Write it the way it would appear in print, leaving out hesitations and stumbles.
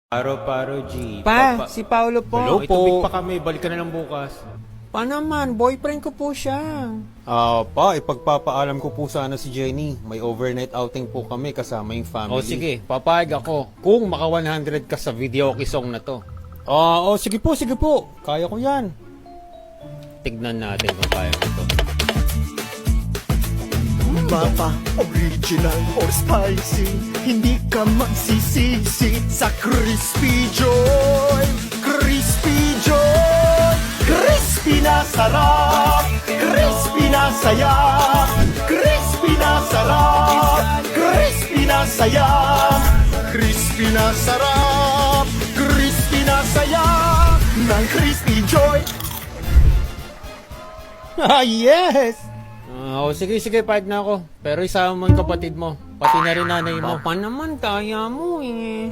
Paro G. Si Paolo po. Hello po. Tubig pa kami, balik ka na lang bukas. Pa naman, boyfriend ko po siya. Ipagpapaalam ko po sana si Jenny. May overnight outing po kami kasama yung family. O sige, papayag ako. Kung maka 100 ka sa video song na to. Sige po. Kaya ko yan. Tignan natin kung kaya ko to. Mapa, original or spicy, hindi ka magsisisi sa Crispy Joy. Crispy Joy, crispy na sarap, crispy na saya, crispy na sarap, crispy na saya, crispy na sarap, crispy na saya ng Crispy Joy. Yes! Sige, payag na ako. Pero isama mo yung kapatid mo. Pati na rin nanay mo. Pa naman, kaya mo eh.